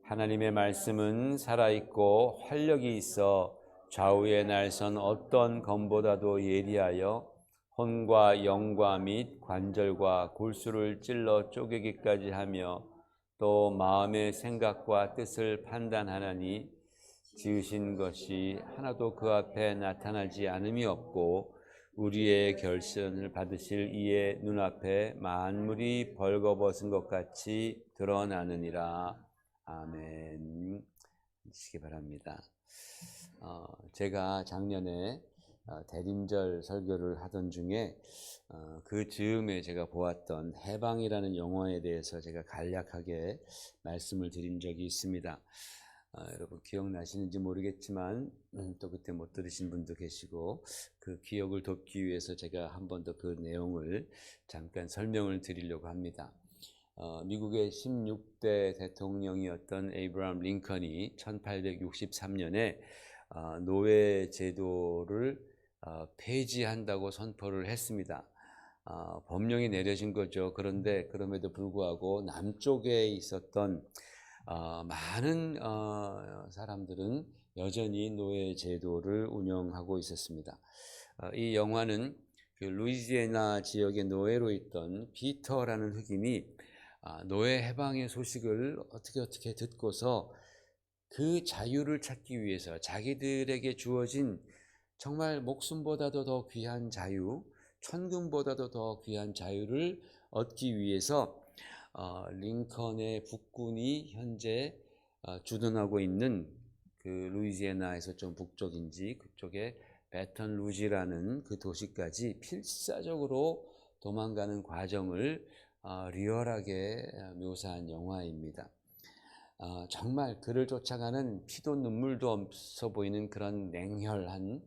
하나님의 말씀은 살아있고 활력이 있어 좌우의 날선 어떤 검보다도 예리하여 혼과 영과 및 관절과 골수를 찔러 쪼개기까지 하며 또 마음의 생각과 뜻을 판단하나니 지으신 것이 하나도 그 앞에 나타나지 않음이 없고 우리의 결선을 받으실 이의 눈앞에 만물이 벌거벗은 것 같이 드러나느니라. 아멘. 하시기 바랍니다. 제가 작년에 대림절 설교를 하던 중에 그 즈음에 제가 보았던 해방이라는 영화에 대해서 제가 간략하게 말씀을 드린 적이 있습니다. 여러분 기억나시는지 모르겠지만 또 그때 못 들으신 분도 계시고 그 기억을 돕기 위해서 제가 한 번 더 그 내용을 잠깐 설명을 드리려고 합니다. 미국의 16대 대통령이었던 에이브라함 링컨이 1863년에 노예 제도를 폐지한다고 선포를 했습니다. 법령이 내려진 거죠. 그런데 그럼에도 불구하고 남쪽에 있었던 많은 사람들은 여전히 노예 제도를 운영하고 있었습니다. 이 영화는 그 루이지애나 지역의 노예로 있던 피터라는 흑인이 노예 해방의 소식을 어떻게 듣고서 그 자유를 찾기 위해서 자기들에게 주어진 정말 목숨보다도 더 귀한 자유, 천금보다도 더 귀한 자유를 얻기 위해서 링컨의 북군이 현재 주둔하고 있는 그 루이지애나에서 좀 북쪽인지 그쪽에 배턴 루지라는 그 도시까지 필사적으로 도망가는 과정을 리얼하게 묘사한 영화입니다. 정말 그를 쫓아가는 피도 눈물도 없어 보이는 그런 냉혈한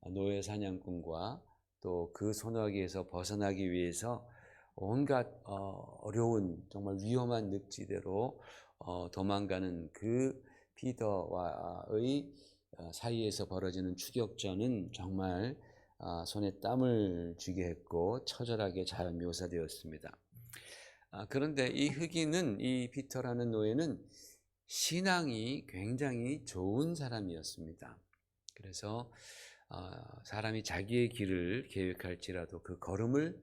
노예 사냥꾼과 또 그 소나기에서 벗어나기 위해서 온갖 어려운 정말 위험한 늪지대로 도망가는 그 피터와의 사이에서 벌어지는 추격전은 정말 손에 땀을 쥐게 했고 처절하게 잘 묘사되었습니다. 그런데 이 흑인은, 이 피터라는 노예는 신앙이 굉장히 좋은 사람이었습니다. 그래서 사람이 자기의 길을 계획할지라도 그 걸음을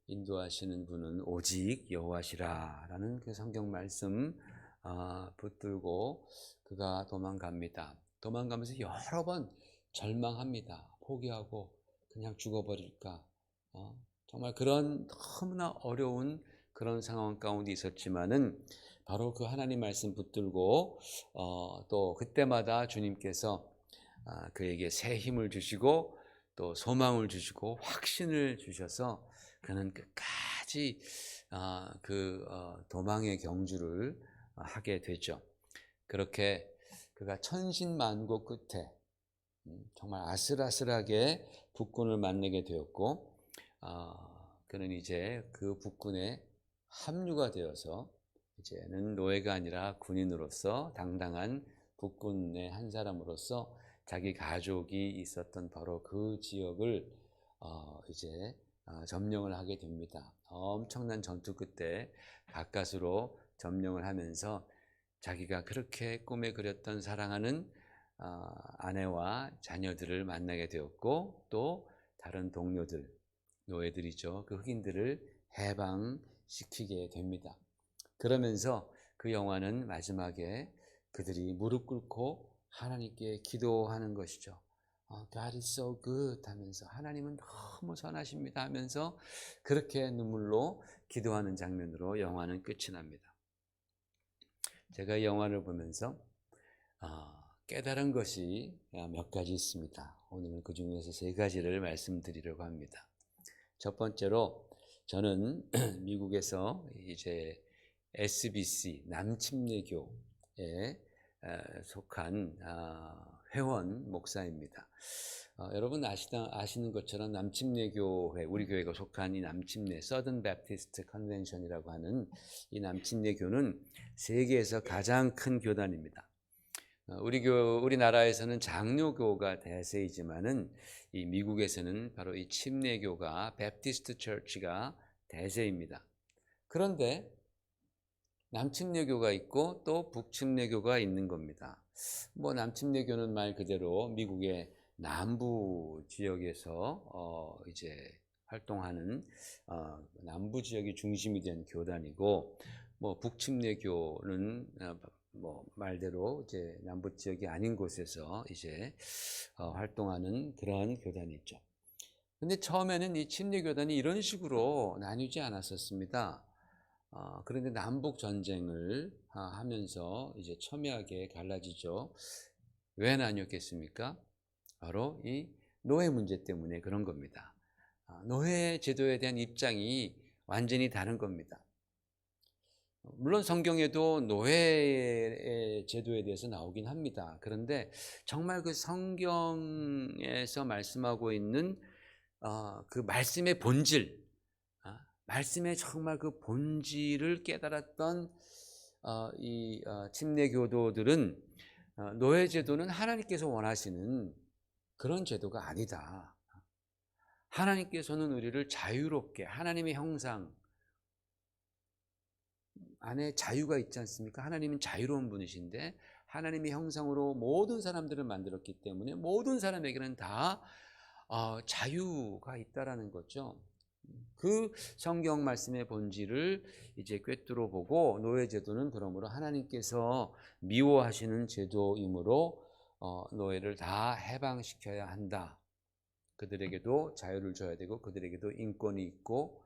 인도하시는 분은 오직 여호와시라라는 그 성경 말씀 붙들고 그가 도망갑니다. 도망가면서 여러 번 절망합니다. 포기하고 그냥 죽어버릴까. 정말 그런 너무나 어려운 그런 상황 가운데 있었지만은 바로 그 하나님 말씀 붙들고 또 그때마다 주님께서 그에게 새 힘을 주시고 또 소망을 주시고 확신을 주셔서 그는 끝까지 그 도망의 경주를 하게 되죠. 그렇게 그가 천신만고 끝에 정말 아슬아슬하게 북군을 만나게 되었고 그는 이제 그 북군에 합류가 되어서 이제는 노예가 아니라 군인으로서 당당한 북군의 한 사람으로서 자기 가족이 있었던 바로 그 지역을 이제 점령을 하게 됩니다. 엄청난 전투 끝에 가까스로 점령을 하면서 자기가 그렇게 꿈에 그렸던 사랑하는 아내와 자녀들을 만나게 되었고 또 다른 동료들, 노예들이죠. 그 흑인들을 해방시키게 됩니다. 그러면서 그 영화는 마지막에 그들이 무릎 꿇고 하나님께 기도하는 것이죠. God is so good 하면서 하나님은 너무 선하십니다 하면서 그렇게 눈물로 기도하는 장면으로 영화는 끝이 납니다. 제가 이 영화를 보면서 깨달은 것이 몇 가지 있습니다. 오늘은 그 중에서 세 가지를 말씀드리려고 합니다. 첫 번째로 저는 미국에서 이제 SBC 남침례교에 속한 회원 목사입니다. 여러분 아시는 것처럼 남침례교회, 우리 교회가 속한 이 남침례 Southern Baptist Convention이라고 하는 이 남침례교는 세계에서 가장 큰 교단입니다. 우리나라에서는 장로교가 대세이지만은 이 미국에서는 바로 이 침례교가 베프티스트 처치가 대세입니다. 그런데 남침례교가 있고 또 북침례교가 있는 겁니다. 뭐 남침례교는 말 그대로 미국의 남부 지역에서 이제 활동하는 남부 지역이 중심이 된 교단이고, 뭐 북침례교는 뭐 말대로 이제 남부 지역이 아닌 곳에서 이제 활동하는 그러한 교단이죠. 근데 처음에는 이 침례교단이 이런 식으로 나뉘지 않았었습니다. 그런데 남북 전쟁을 하면서 이제 첨예하게 갈라지죠. 왜 나뉘었겠습니까? 바로 이 노예 문제 때문에 그런 겁니다. 노예 제도에 대한 입장이 완전히 다른 겁니다. 물론 성경에도 노예 제도에 대해서 나오긴 합니다. 그런데 정말 그 성경에서 말씀하고 있는 그 말씀의 본질, 말씀의 정말 그 본질을 깨달았던 이 침례교도들은 노예 제도는 하나님께서 원하시는 그런 제도가 아니다. 하나님께서는 우리를 자유롭게, 하나님의 형상 안에 자유가 있지 않습니까? 하나님은 자유로운 분이신데 하나님의 형상으로 모든 사람들을 만들었기 때문에 모든 사람에게는 다 자유가 있다라는 거죠. 그 성경 말씀의 본질을 이제 꿰뚫어 보고, 노예 제도는 그러므로 하나님께서 미워하시는 제도이므로 노예를 다 해방시켜야 한다. 그들에게도 자유를 줘야 되고 그들에게도 인권이 있고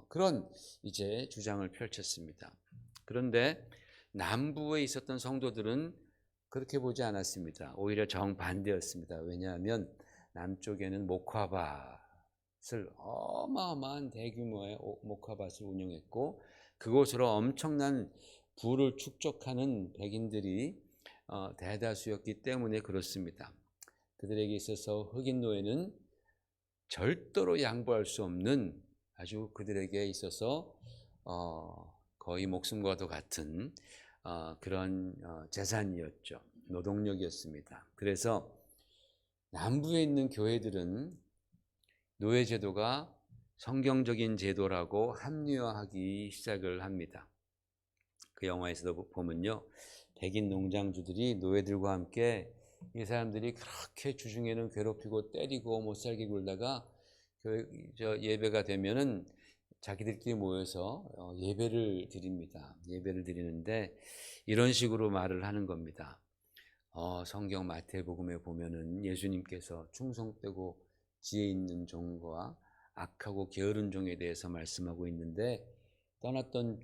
그런 이제 주장을 펼쳤습니다. 그런데 남부에 있었던 성도들은 그렇게 보지 않았습니다. 오히려 정반대였습니다. 왜냐하면 남쪽에는 목화밭을, 어마어마한 대규모의 목화밭을 운영했고 그곳으로 엄청난 부를 축적하는 백인들이 대다수였기 때문에 그렇습니다. 그들에게 있어서 흑인 노예는 절대로 양보할 수 없는, 아주 그들에게 있어서 거의 목숨과도 같은 그런 재산이었죠. 노동력이었습니다. 그래서 남부에 있는 교회들은 노예 제도가 성경적인 제도라고 합리화하기 시작을 합니다. 그 영화에서도 보면요, 백인 농장주들이 노예들과 함께 이 사람들이 그렇게 주중에는 괴롭히고 때리고 못살게 굴다가 예배가 되면은 자기들끼리 모여서 예배를 드립니다. 예배를 드리는데 이런 식으로 말을 하는 겁니다. 성경 마태복음에 보면은 예수님께서 충성되고 지혜 있는 종과 악하고 게으른 종에 대해서 말씀하고 있는데, 떠났던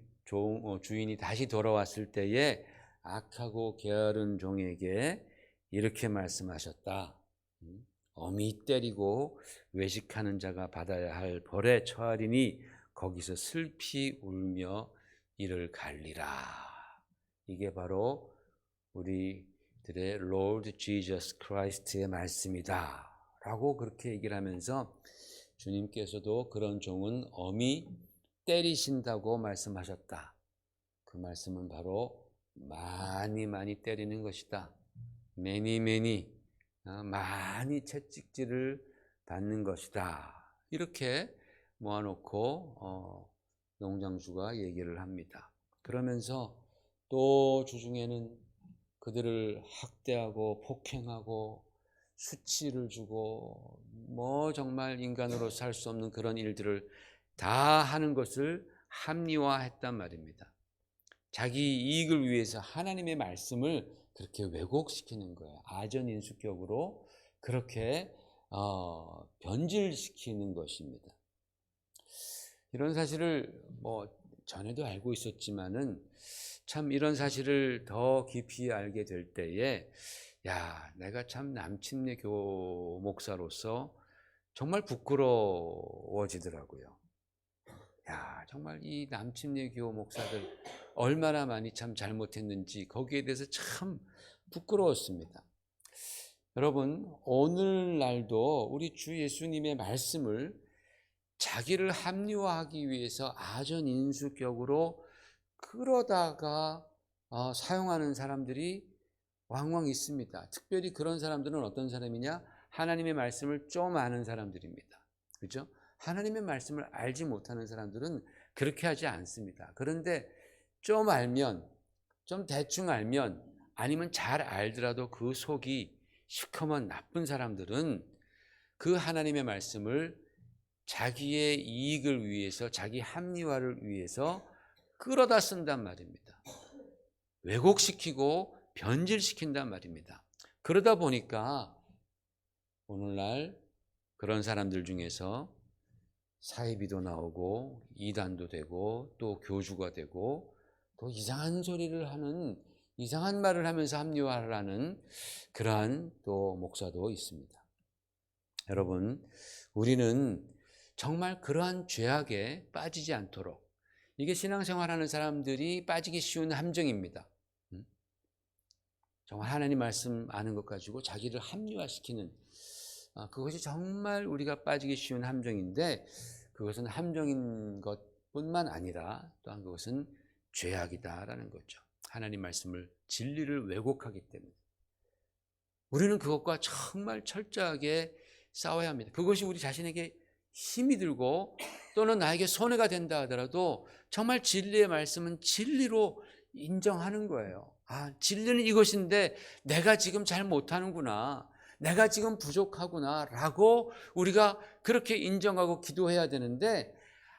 주인이 다시 돌아왔을 때에 악하고 게으른 종에게 이렇게 말씀하셨다. 어미 때리고 외식하는 자가 받아야 할 벌에 처하리니 거기서 슬피 울며 이를 갈리라. 이게 바로 우리들의 Lord Jesus Christ의 말씀이다 라고 그렇게 얘기를 하면서, 주님께서도 그런 종은 엄히 때리신다고 말씀하셨다. 그 말씀은 바로 많이 때리는 것이다. 많이 채찍질을 받는 것이다. 이렇게 모아놓고 농장주가 얘기를 합니다. 그러면서 또 주중에는 그들을 학대하고 폭행하고 수치를 주고 뭐 정말 인간으로 살 수 없는 그런 일들을 다 하는 것을 합리화했단 말입니다. 자기 이익을 위해서 하나님의 말씀을 그렇게 왜곡시키는 거예요. 아전인수격으로 그렇게 변질시키는 것입니다. 이런 사실을 뭐 전에도 알고 있었지만은 참 이런 사실을 더 깊이 알게 될 때에, 야, 내가 참 남침례교 목사로서 정말 부끄러워지더라고요. 야, 정말 이 남침례교 목사들 얼마나 많이 참 잘못했는지 거기에 대해서 참 부끄러웠습니다. 여러분, 오늘날도 우리 주 예수님의 말씀을 자기를 합리화하기 위해서 아전인수격으로 끌어다가 사용하는 사람들이 왕왕 있습니다. 특별히 그런 사람들은 어떤 사람이냐? 하나님의 말씀을 좀 아는 사람들입니다. 그렇죠? 하나님의 말씀을 알지 못하는 사람들은 그렇게 하지 않습니다. 그런데 좀 알면, 좀 대충 알면, 아니면 잘 알더라도 그 속이 시커먼 나쁜 사람들은 그 하나님의 말씀을 자기의 이익을 위해서, 자기 합리화를 위해서 끌어다 쓴단 말입니다. 왜곡시키고 변질시킨단 말입니다. 그러다 보니까 오늘날 그런 사람들 중에서 사이비도 나오고 이단도 되고 또 교주가 되고 또 이상한 소리를 하는, 이상한 말을 하면서 합리화를 하는 그러한 또 목사도 있습니다. 여러분, 우리는 정말 그러한 죄악에 빠지지 않도록, 이게 신앙생활하는 사람들이 빠지기 쉬운 함정입니다. 정말 하나님 말씀 아는 것 가지고 자기를 합리화시키는, 그것이 정말 우리가 빠지기 쉬운 함정인데, 그것은 함정인 것뿐만 아니라 또한 그것은 죄악이다라는 거죠. 하나님 말씀을, 진리를 왜곡하기 때문에 우리는 그것과 정말 철저하게 싸워야 합니다. 그것이 우리 자신에게 힘이 들고 또는 나에게 손해가 된다 하더라도 정말 진리의 말씀은 진리로 인정하는 거예요. 진리는 이것인데 내가 지금 잘 못하는구나, 내가 지금 부족하구나 라고 우리가 그렇게 인정하고 기도해야 되는데,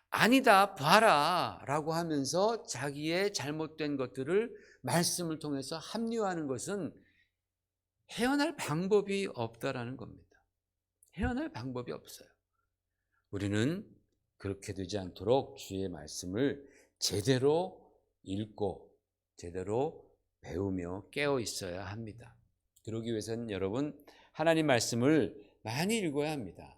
아니다 봐라 라고 하면서 자기의 잘못된 것들을 말씀을 통해서 합리화하는 것은 헤어날 방법이 없다라는 겁니다. 헤어날 방법이 없어요. 우리는 그렇게 되지 않도록 주의 말씀을 제대로 읽고 제대로 배우며 깨어 있어야 합니다. 그러기 위해서는 여러분, 하나님 말씀을 많이 읽어야 합니다.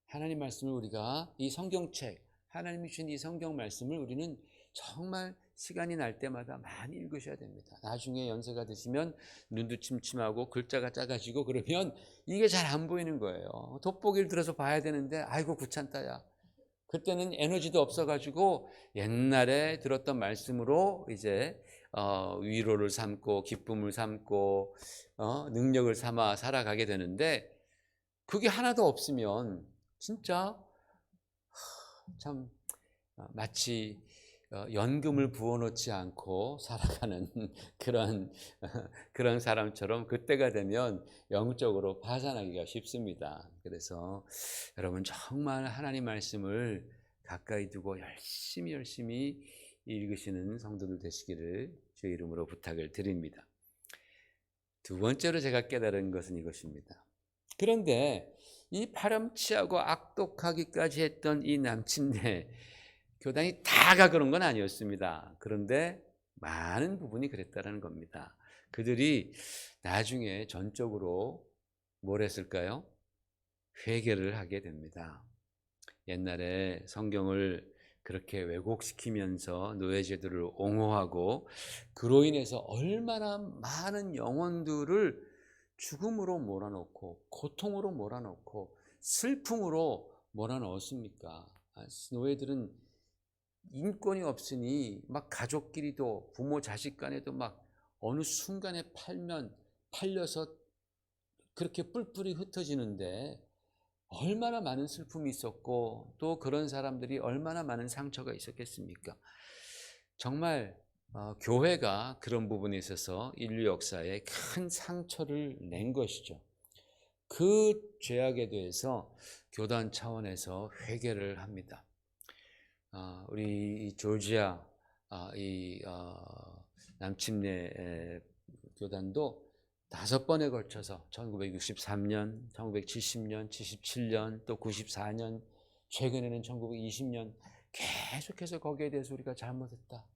하나님 말씀을 우리가, 이 성경책, 하나님이 주신 이 성경 말씀을 우리는 정말 시간이 날 때마다 많이 읽으셔야 됩니다. 나중에 연세가 드시면 눈도 침침하고 글자가 작아지고 그러면 이게 잘 안 보이는 거예요. 돋보기를 들어서 봐야 되는데 아이고 귀찮다 야. 그때는 에너지도 없어가지고 옛날에 들었던 말씀으로 이제 위로를 삼고 기쁨을 삼고 능력을 삼아 살아가게 되는데, 그게 하나도 없으면 진짜 참 마치 연금을 부어놓지 않고 살아가는 그런 사람처럼 그때가 되면 영적으로 파산하기가 쉽습니다. 그래서 여러분 정말 하나님 말씀을 가까이 두고 열심히 읽으시는 성도들 되시기를 주의 이름으로 부탁을 드립니다. 두 번째로 제가 깨달은 것은 이것입니다. 그런데 이 파렴치하고 악독하기까지 했던 이 남침내 교단이 다가 그런 건 아니었습니다. 그런데 많은 부분이 그랬다는 겁니다. 그들이 나중에 전적으로 뭘 했을까요? 회개를 하게 됩니다. 옛날에 성경을 그렇게 왜곡시키면서 노예제도를 옹호하고 그로 인해서 얼마나 많은 영혼들을 죽음으로 몰아넣고 고통으로 몰아넣고 슬픔으로 몰아넣었습니까? 노예들은 인권이 없으니 막 가족끼리도, 부모 자식 간에도 막 어느 순간에 팔려서 그렇게 뿔뿔이 흩어지는데 얼마나 많은 슬픔이 있었고 또 그런 사람들이 얼마나 많은 상처가 있었겠습니까? 정말 교회가 그런 부분에 있어서 인류 역사에 큰 상처를 낸 것이죠. 그 죄악에 대해서 교단 차원에서 회개를 합니다. 우리 이 조지아 이 남침내 교단도 5번에 걸쳐서 1963년, 1970년, 77년, 또 94년, 최근에는 1920년 계속해서 거기에 대해서 우리가 잘못했다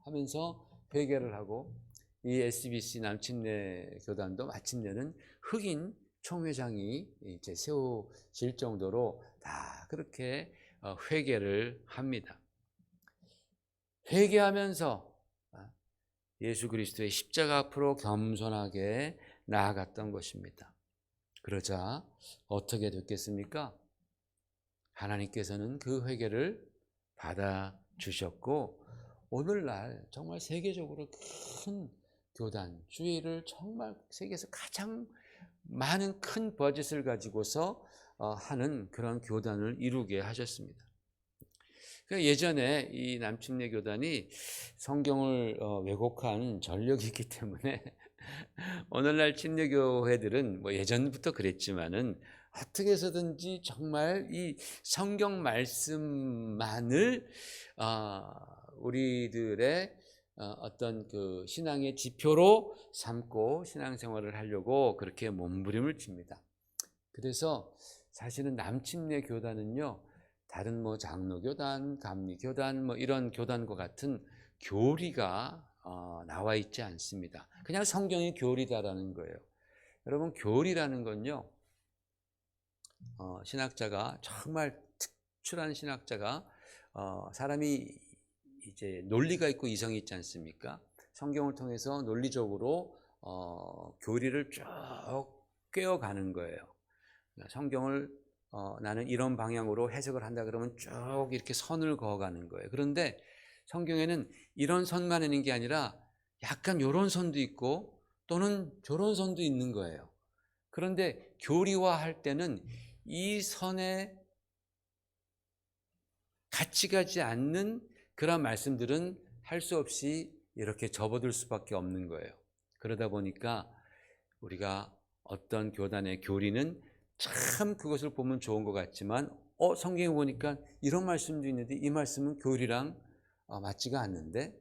하면서 회개를 하고, 이 SBC 남침내 교단도 마침내는 흑인 총회장이 이제 세워질 정도로 다 그렇게 회개를 합니다. 회개하면서 예수 그리스도의 십자가 앞으로 겸손하게 나아갔던 것입니다. 그러자 어떻게 됐겠습니까? 하나님께서는 그 회개를 받아주셨고 오늘날 정말 세계적으로 큰 교단, 주의를 정말 세계에서 가장 많은 큰 버젯을 가지고서 하는 그런 교단을 이루게 하셨습니다. 예전에 이 남침내 교단이 성경을 왜곡한 전력이 있기 때문에 오늘날 침례교회들은 뭐 예전부터 그랬지만은 어떻게 해서든지 정말 이 성경 말씀만을 우리들의 어떤 그 신앙의 지표로 삼고 신앙생활을 하려고 그렇게 몸부림을 칩니다. 그래서 사실은 남침내 교단은요, 다른 뭐 장로교단, 감리교단 뭐 이런 교단과 같은 교리가 나와 있지 않습니다. 그냥 성경이 교리다라는 거예요. 여러분, 교리라는 건요, 신학자가 정말 특출한 신학자가 사람이 이제 논리가 있고 이성이 있지 않습니까? 성경을 통해서 논리적으로 교리를 쭉 꿰어가는 거예요. 성경을 나는 이런 방향으로 해석을 한다 그러면 쭉 이렇게 선을 그어가는 거예요. 그런데 성경에는 이런 선만 있는 게 아니라 약간 요런 선도 있고 또는 저런 선도 있는 거예요. 그런데 교리화할 때는 이 선에 같이 가지 않는 그런 말씀들은 할 수 없이 이렇게 접어들 수밖에 없는 거예요. 그러다 보니까 우리가 어떤 교단의 교리는 참 그것을 보면 좋은 것 같지만 성경에 보니까 이런 말씀도 있는데 이 말씀은 교리랑 맞지가 않는데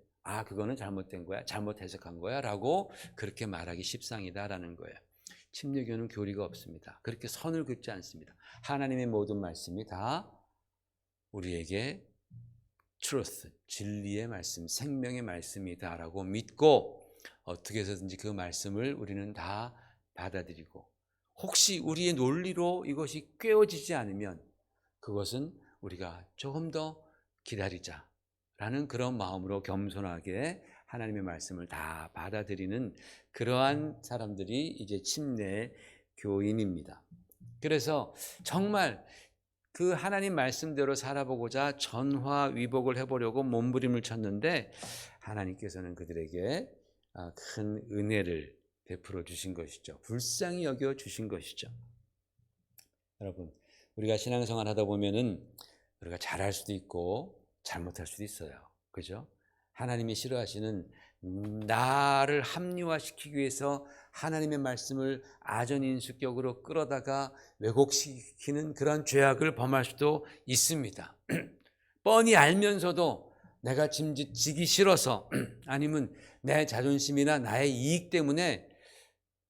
그거는 잘못된 거야, 잘못 해석한 거야 라고 그렇게 말하기 십상이다라는 거예요. 침례교는 교리가 없습니다. 그렇게 선을 긋지 않습니다. 하나님의 모든 말씀이 다 우리에게 truth, 진리의 말씀, 생명의 말씀이다라고 믿고 어떻게 해서든지 그 말씀을 우리는 다 받아들이고, 혹시 우리의 논리로 이것이 꿰어지지 않으면 그것은 우리가 조금 더 기다리자라는 그런 마음으로 겸손하게 하나님의 말씀을 다 받아들이는 그러한 사람들이 이제 침례 교인입니다. 그래서 정말 그 하나님 말씀대로 살아보고자 전화위복을 해보려고 몸부림을 쳤는데 하나님께서는 그들에게 큰 은혜를 베풀어 주신 것이죠. 불쌍히 여겨 주신 것이죠. 여러분, 우리가 신앙생활 하다 보면은 우리가 잘할 수도 있고 잘못할 수도 있어요. 그죠? 하나님이 싫어하시는 나를 합리화시키기 위해서 하나님의 말씀을 아전인수격으로 끌어다가 왜곡시키는 그런 죄악을 범할 수도 있습니다. 뻔히 알면서도 내가 지기 싫어서 아니면 내 자존심이나 나의 이익 때문에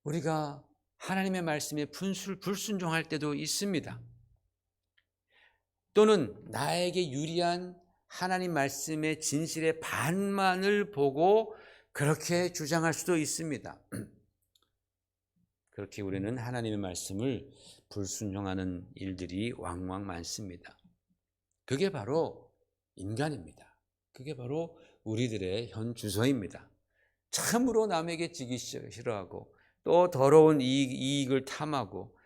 우리가 하나님의 말씀에 불순종할 때도 있습니다. 또는 나에게 유리한 하나님 말씀의 진실의 반만을 보고 그렇게 주장할 수도 있습니다. 그렇게 우리는 하나님의 말씀을 불순종하는 일들이 왕왕 많습니다. 그게 바로 인간입니다. 그게 바로 우리들의 현 주소입니다. 참으로 남에게 지기 싫어하고 또 더러운 이익을 탐하고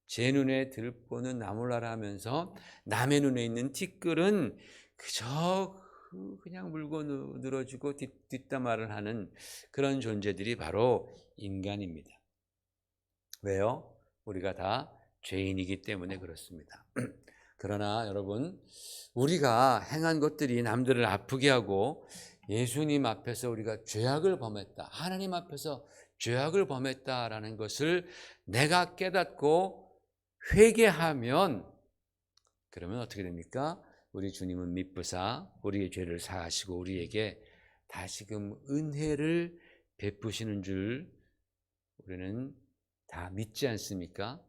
제 눈에 들보는 나몰라라 하면서 남의 눈에 있는 티끌은 그저 그냥 물고 늘어지고 뒷담화를 하는 그런 존재들이 바로 인간입니다. 왜요? 우리가 다 죄인이기 때문에 그렇습니다. 그러나 여러분, 우리가 행한 것들이 남들을 아프게 하고 예수님 앞에서 우리가 죄악을 범했다, 하나님 앞에서 죄악을 범했다라는 것을 내가 깨닫고 회개하면 그러면 어떻게 됩니까? 우리 주님은 미쁘사 우리의 죄를 사하시고 우리에게 다시금 은혜를 베푸시는 줄 우리는 다 믿지 않습니까?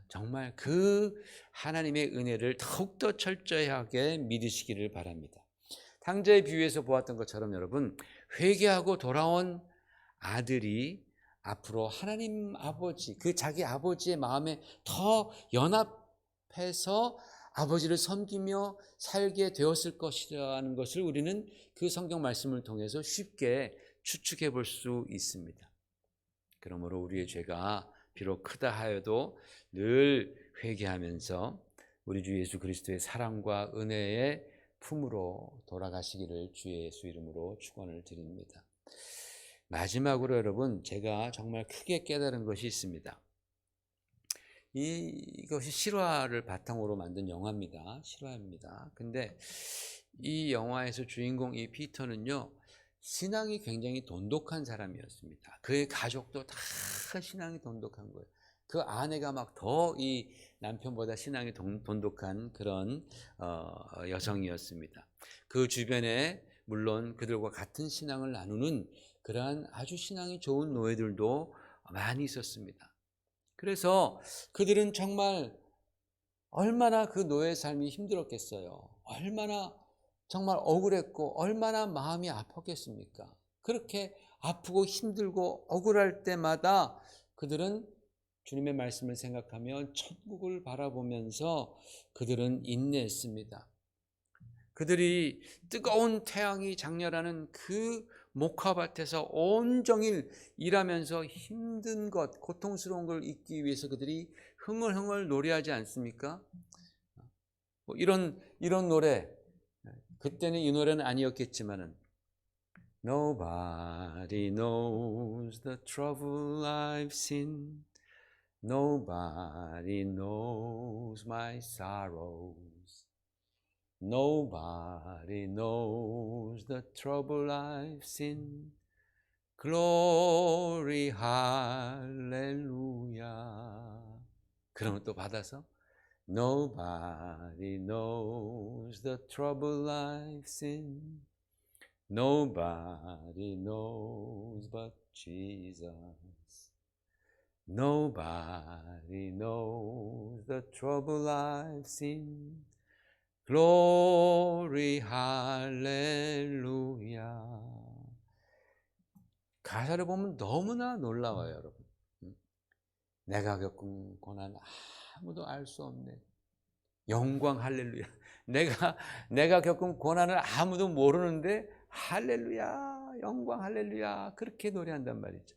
정말 그 하나님의 은혜를 더욱더 철저하게 믿으시기를 바랍니다. 탕자의 비유에서 보았던 것처럼 여러분, 회개하고 돌아온 아들이 앞으로 하나님 아버지, 그 자기 아버지의 마음에 더 연합해서 아버지를 섬기며 살게 되었을 것이라는 것을 우리는 그 성경 말씀을 통해서 쉽게 추측해 볼 수 있습니다. 그러므로 우리의 죄가 비록 크다 하여도 늘 회개하면서 우리 주 예수 그리스도의 사랑과 은혜의 품으로 돌아가시기를 주 예수 이름으로 축원을 드립니다. 마지막으로 여러분, 제가 정말 크게 깨달은 것이 있습니다. 이것이 실화를 바탕으로 만든 영화입니다. 실화입니다. 근데 이 영화에서 주인공 이 피터는요, 신앙이 굉장히 돈독한 사람이었습니다. 그의 가족도 다 신앙이 돈독한 거예요. 그 아내가 막 더 이 남편보다 신앙이 돈독한 그런 여성이었습니다. 그 주변에 물론 그들과 같은 신앙을 나누는 그러한 아주 신앙이 좋은 노예들도 많이 있었습니다. 그래서 그들은 정말 얼마나 그 노예 삶이 힘들었겠어요. 얼마나 정말 억울했고 얼마나 마음이 아팠겠습니까? 그렇게 아프고 힘들고 억울할 때마다 그들은 주님의 말씀을 생각하며 천국을 바라보면서 그들은 인내했습니다. 그들이 뜨거운 태양이 장렬하는 그 목화밭에서 온종일 일하면서 힘든 것, 고통스러운 걸 잊기 위해서 그들이 흥얼흥얼 노래하지 않습니까? 뭐 이런 노래, 그때는 이 노래는 아니었겠지만은 Nobody knows the trouble I've seen. Nobody knows my sorrows. Nobody knows the trouble I've seen. Glory, hallelujah. 그러면 또 받아서 Nobody knows the trouble I've seen. Nobody knows but Jesus. Nobody knows the trouble I've seen. Glory, hallelujah. 가사를 보면 너무나 놀라워요, 여러분. 내가 겪은 고난 아무도 알 수 없네. 영광 할렐루야. 내가 겪은 고난을 아무도 모르는데 할렐루야, 영광 할렐루야, 그렇게 노래한단 말이죠.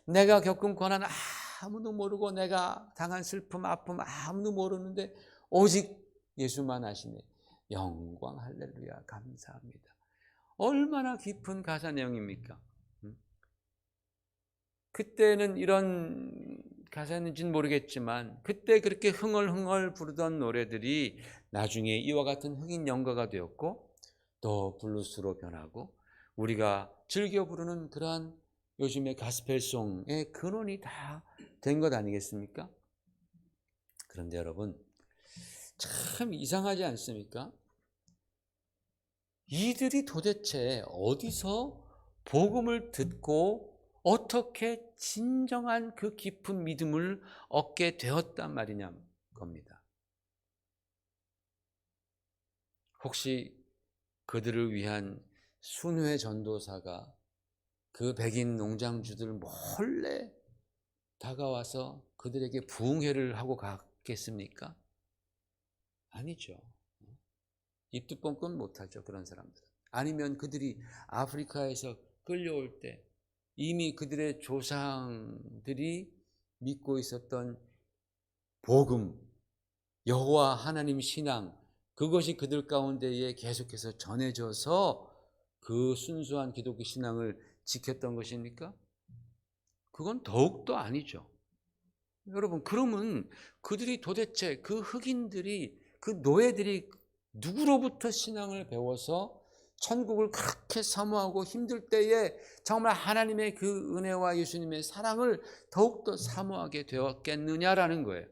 내가 겪은 고난 아무도 모르고 내가 당한 슬픔, 아픔 아무도 모르는데 오직 예수만 아시네. 영광 할렐루야, 감사합니다. 얼마나 깊은 가사 내용입니까? 그때는 이런 가사였는지는 모르겠지만 그때 그렇게 흥얼흥얼 부르던 노래들이 나중에 이와 같은 흑인 연가가 되었고 또 블루스로 변하고 우리가 즐겨 부르는 그러한 요즘의 가스펠송의 근원이 다 된 것 아니겠습니까? 그런데 여러분, 참 이상하지 않습니까? 이들이 도대체 어디서 복음을 듣고 어떻게 진정한 그 깊은 믿음을 얻게 되었단 말이냐 겁니다. 혹시 그들을 위한 순회 전도사가 그 백인 농장주들 몰래 다가와서 그들에게 부흥회를 하고 갔겠습니까? 아니죠. 입도 뻥끗 못하죠, 그런 사람들. 아니면 그들이 아프리카에서 끌려올 때 이미 그들의 조상들이 믿고 있었던 복음, 여호와 하나님 신앙, 그것이 그들 가운데에 계속해서 전해져서 그 순수한 기독교 신앙을 지켰던 것입니까? 그건 더욱더 아니죠. 여러분, 그러면 그들이 도대체 그 흑인들이, 그 노예들이 누구로부터 신앙을 배워서 천국을 그렇게 사모하고 힘들 때에 정말 하나님의 그 은혜와 예수님의 사랑을 더욱더 사모하게 되었겠느냐라는 거예요.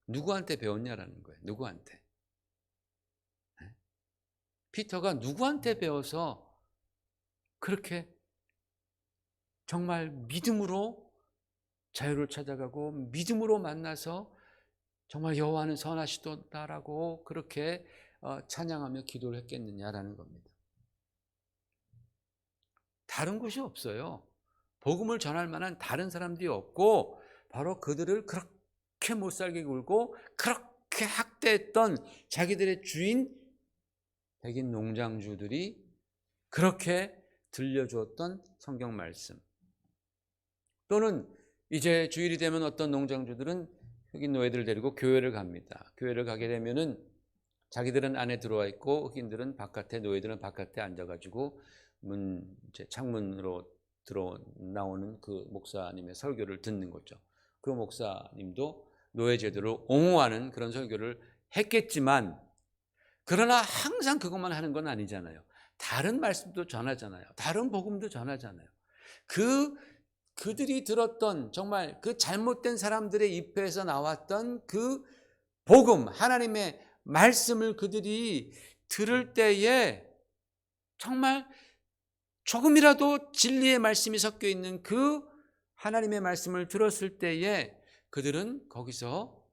누구한테 배웠냐라는 거예요. 누구한테. 피터가 누구한테 배워서 그렇게 정말 믿음으로 자유를 찾아가고 믿음으로 만나서 정말 여호와는 선하시도다라고 그렇게 찬양하며 기도를 했겠느냐라는 겁니다. 다른 곳이 없어요. 복음을 전할 만한 다른 사람들이 없고 바로 그들을 그렇게 못살게 굴고 그렇게 학대했던 자기들의 주인 백인 농장주들이 그렇게 들려주었던 성경 말씀, 또는 이제 주일이 되면 어떤 농장주들은 흑인 노예들을 데리고 교회를 갑니다. 교회를 가게 되면은 자기들은 안에 들어와 있고 흑인들은 바깥에, 노예들은 바깥에 앉아가지고 창문으로 나오는 그 목사님의 설교를 듣는 거죠. 그 목사님도 노예 제도를 옹호하는 그런 설교를 했겠지만 그러나 항상 그것만 하는 건 아니잖아요. 다른 말씀도 전하잖아요. 다른 복음도 전하잖아요. 그들이 들었던 정말 그 잘못된 사람들의 입에서 나왔던 그 복음, 하나님의 말씀을 그들이 들을 때에 정말 조금이라도 진리의 말씀이 섞여 있는 그 하나님의 말씀을 들었을 때에 그들은 거기서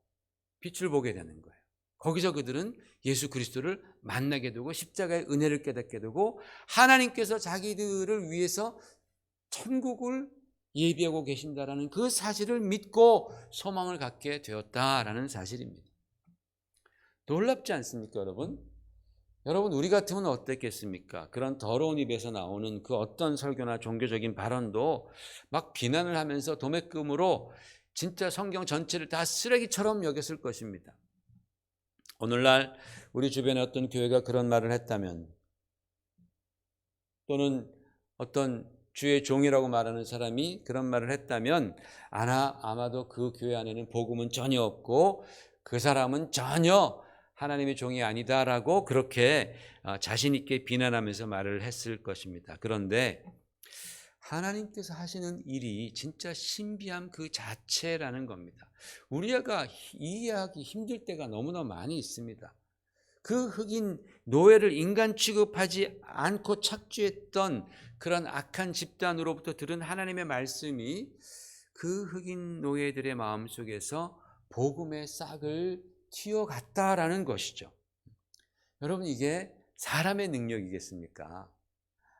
빛을 보게 되는 거예요. 거기서 그들은 예수 그리스도를 만나게 되고 십자가의 은혜를 깨닫게 되고 하나님께서 자기들을 위해서 천국을 예비하고 계신다라는 그 사실을 믿고 소망을 갖게 되었다라는 사실입니다. 놀랍지 않습니까, 여러분? 여러분, 우리 같으면 어땠겠습니까? 그런 더러운 입에서 나오는 그 어떤 설교나 종교적인 발언도 막 비난을 하면서 도매금으로 진짜 성경 전체를 다 쓰레기처럼 여겼을 것입니다. 오늘날 우리 주변에 어떤 교회가 그런 말을 했다면, 또는 어떤 주의 종이라고 말하는 사람이 그런 말을 했다면 아마도 그 교회 안에는 복음은 전혀 없고 그 사람은 전혀 하나님의 종이 아니다라고 그렇게 자신 있게 비난하면서 말을 했을 것입니다. 그런데 하나님께서 하시는 일이 진짜 신비함 그 자체라는 겁니다. 우리가 이해하기 힘들 때가 너무나 많이 있습니다. 그 흑인 노예를 인간 취급하지 않고 착취했던 그런 악한 집단으로부터 들은 하나님의 말씀이 그 흑인 노예들의 마음속에서 복음의 싹을 틔어갔다라는 것이죠. 여러분, 이게 사람의 능력이겠습니까?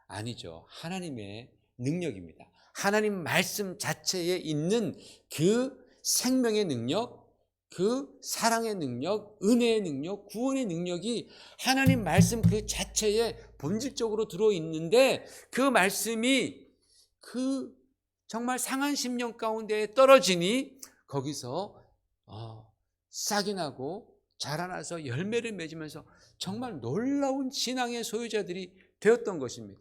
아니죠. 하나님의 능력입니다. 하나님 말씀 자체에 있는 그 생명의 능력, 그 사랑의 능력, 은혜의 능력, 구원의 능력이 하나님 말씀 그 자체에 본질적으로 들어있는데 그 말씀이 그 정말 상한 심령 가운데에 떨어지니 거기서 싹이 나고 자라나서 열매를 맺으면서 정말 놀라운 신앙의 소유자들이 되었던 것입니다.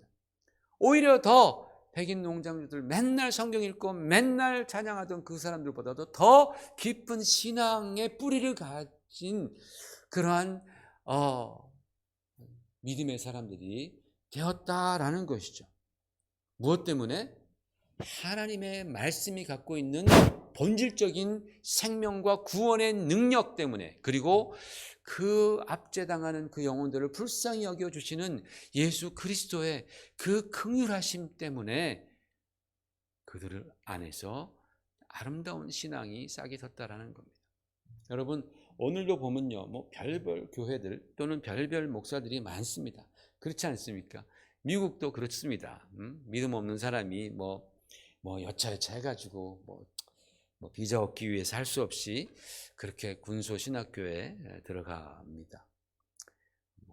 오히려 더 백인 농장주들 맨날 성경 읽고 맨날 찬양하던 그 사람들보다도 더 깊은 신앙의 뿌리를 가진 그러한 믿음의 사람들이 되었다라는 것이죠. 무엇 때문에? 하나님의 말씀이 갖고 있는 본질적인 생명과 구원의 능력 때문에, 그리고 그 압제당하는 그 영혼들을 불쌍히 여겨주시는 예수 그리스도의 그 긍휼하심 때문에 그들 안에서 아름다운 신앙이 싹이 섰다라는 겁니다. 여러분, 오늘도 보면요, 별별 교회들 또는 별별 목사들이 많습니다. 그렇지 않습니까? 미국도 그렇습니다. 믿음 없는 사람이 여차여차 해가지고 비자 얻기 위해서 할 수 없이 그렇게 군소 신학교에 들어갑니다.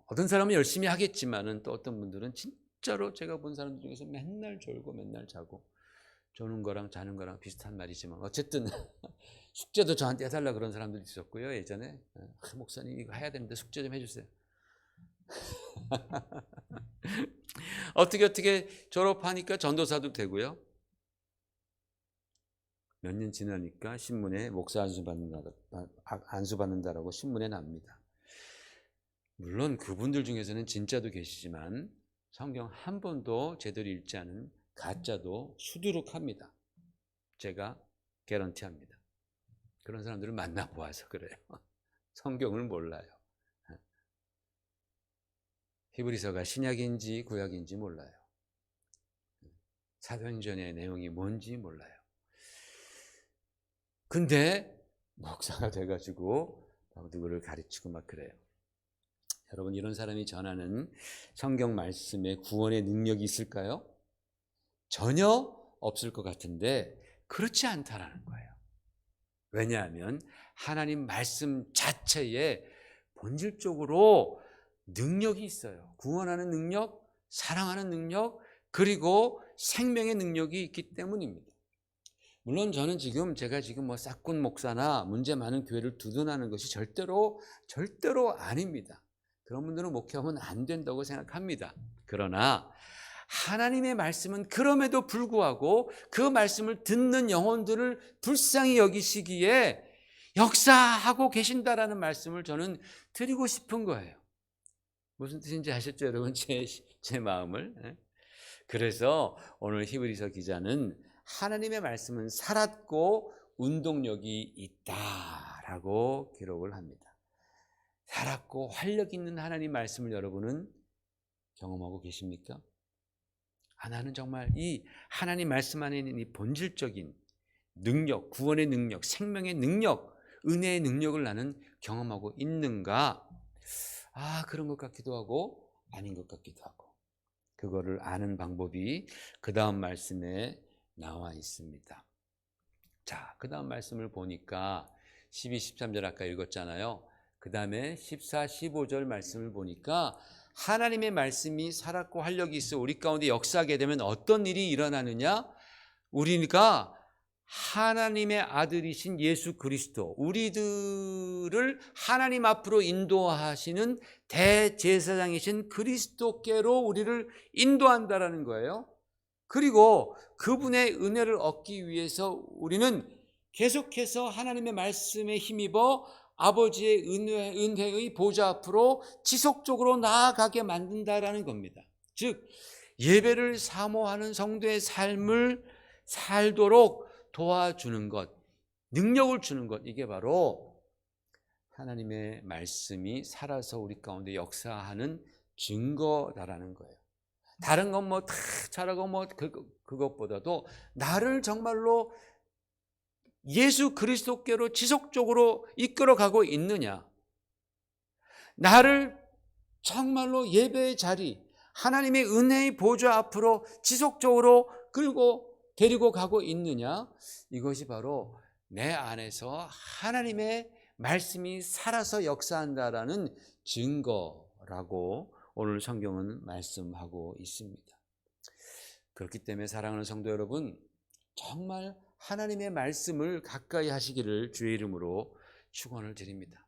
어떤 사람은 열심히 하겠지만은 또 어떤 분들은 진짜로 제가 본 사람들 중에서 맨날 졸고 맨날 자고, 조는 거랑 자는 거랑 비슷한 말이지만 어쨌든 숙제도 저한테 해달라 그런 사람들이 있었고요. 예전에 목사님 이거 해야 되는데 숙제 좀 해주세요. 어떻게 졸업하니까 전도사도 되고요. 몇 년 지나니까 신문에 목사 안수받는다라고 신문에 납니다. 물론 그분들 중에서는 진짜도 계시지만 성경 한 번도 제대로 읽지 않은 가짜도 수두룩합니다. 제가 개런티합니다. 그런 사람들을 만나보아서 그래요. 성경을 몰라요. 히브리서가 신약인지 구약인지 몰라요. 사도행전의 내용이 뭔지 몰라요. 근데 목사가 돼가지고 누구를 가르치고 막 그래요. 여러분, 이런 사람이 전하는 성경 말씀에 구원의 능력이 있을까요? 전혀 없을 것 같은데 그렇지 않다라는 거예요. 왜냐하면 하나님 말씀 자체에 본질적으로 능력이 있어요. 구원하는 능력, 사랑하는 능력, 그리고 생명의 능력이 있기 때문입니다. 물론 저는 제가 지금 싹군 목사나 문제 많은 교회를 두둔하는 것이 절대로 아닙니다. 그런 분들은 목회하면 안 된다고 생각합니다. 그러나 하나님의 말씀은 그럼에도 불구하고 그 말씀을 듣는 영혼들을 불쌍히 여기시기에 역사하고 계신다라는 말씀을 저는 드리고 싶은 거예요. 무슨 뜻인지 아셨죠, 여러분? 제 마음을. 예? 그래서 오늘 히브리서 기자는 하나님의 말씀은 살았고 운동력이 있다라고 기록을 합니다. 살았고 활력 있는 하나님 말씀을 여러분은 경험하고 계십니까? 나는 정말 이 하나님 말씀 안에 있는 이 본질적인 능력, 구원의 능력, 생명의 능력, 은혜의 능력을 나는 경험하고 있는가? 그런 것 같기도 하고 아닌 것 같기도 하고. 그거를 아는 방법이 그 다음 말씀에 나와 있습니다. 자, 그 다음 말씀을 보니까 12, 13절 아까 읽었잖아요. 그 다음에 14, 15절 말씀을 보니까 하나님의 말씀이 살았고 활력이 있어 우리 가운데 역사하게 되면 어떤 일이 일어나느냐? 우리가 하나님의 아들이신 예수 그리스도, 우리들을 하나님 앞으로 인도하시는 대제사장이신 그리스도께로 우리를 인도한다라는 거예요. 그리고 그분의 은혜를 얻기 위해서 우리는 계속해서 하나님의 말씀에 힘입어 아버지의 은혜의 보좌 앞으로 지속적으로 나아가게 만든다라는 겁니다. 즉 예배를 사모하는 성도의 삶을 살도록 도와주는 것, 능력을 주는 것, 이게 바로 하나님의 말씀이 살아서 우리 가운데 역사하는 증거다라는 거예요. 다른 건 뭐 다 잘하고 뭐 그것보다도 나를 정말로 예수 그리스도께로 지속적으로 이끌어가고 있느냐, 나를 정말로 예배의 자리, 하나님의 은혜의 보좌 앞으로 지속적으로 끌고 데리고 가고 있느냐, 이것이 바로 내 안에서 하나님의 말씀이 살아서 역사한다라는 증거라고 오늘 성경은 말씀하고 있습니다. 그렇기 때문에 사랑하는 성도 여러분, 정말 하나님의 말씀을 가까이 하시기를 주의 이름으로 축원을 드립니다.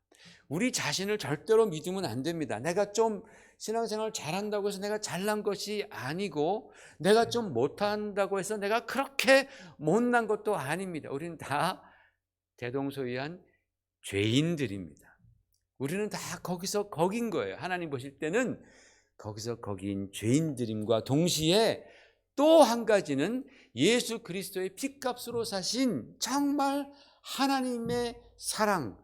우리 자신을 절대로 믿으면 안 됩니다. 내가 좀 신앙생활 잘한다고 해서 내가 잘난 것이 아니고, 내가 좀 못한다고 해서 내가 그렇게 못난 것도 아닙니다. 우리는 다 대동소이한 죄인들입니다. 우리는 다 거기서 거긴 거예요. 하나님 보실 때는 거기서 거긴 죄인들임과 동시에 또 한 가지는 예수 그리스도의 피값으로 사신 정말 하나님의 사랑,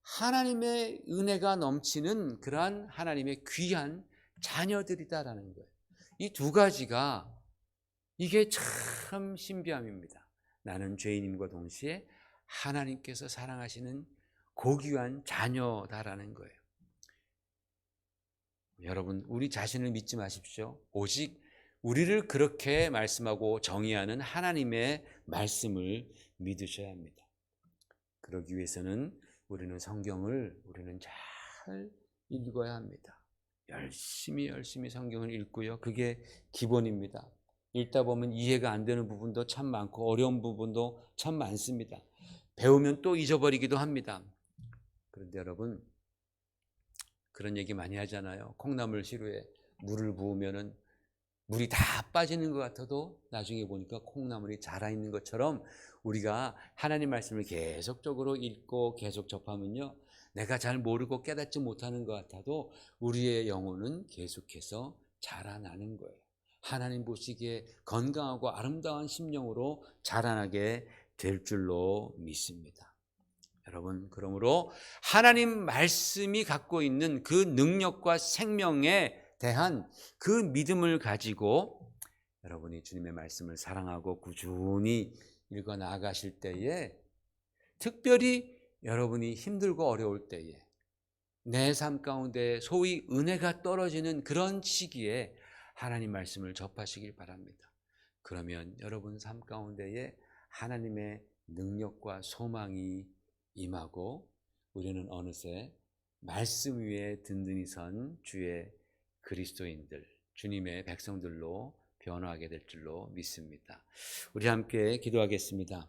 하나님의 은혜가 넘치는 그러한 하나님의 귀한 자녀들이다라는 거예요. 이 두 가지가 이게 참 신비함입니다. 나는 죄인임과 동시에 하나님께서 사랑하시는 고귀한 자녀다라는 거예요. 여러분, 우리 자신을 믿지 마십시오. 오직 우리를 그렇게 말씀하고 정의하는 하나님의 말씀을 믿으셔야 합니다. 그러기 위해서는 우리는 성경을 잘 읽어야 합니다. 열심히 성경을 읽고요. 그게 기본입니다. 읽다 보면 이해가 안 되는 부분도 참 많고 어려운 부분도 참 많습니다. 배우면 또 잊어버리기도 합니다. 그런데 여러분, 그런 얘기 많이 하잖아요. 콩나물 시루에 물을 부으면은 물이 다 빠지는 것 같아도 나중에 보니까 콩나물이 자라있는 것처럼 우리가 하나님 말씀을 계속적으로 읽고 계속 접하면요, 내가 잘 모르고 깨닫지 못하는 것 같아도 우리의 영혼은 계속해서 자라나는 거예요. 하나님 보시기에 건강하고 아름다운 심령으로 자라나게 될 줄로 믿습니다. 여러분, 그러므로 하나님 말씀이 갖고 있는 그 능력과 생명에 대한 그 믿음을 가지고 여러분이 주님의 말씀을 사랑하고 꾸준히 읽어 나가실 때에, 특별히 여러분이 힘들고 어려울 때에, 내 삶 가운데 소위 은혜가 떨어지는 그런 시기에 하나님 말씀을 접하시길 바랍니다. 그러면 여러분 삶 가운데에 하나님의 능력과 소망이 임하고 우리는 어느새 말씀 위에 든든히 선 주의 그리스도인들, 주님의 백성들로 변화하게 될 줄로 믿습니다. 우리 함께 기도하겠습니다.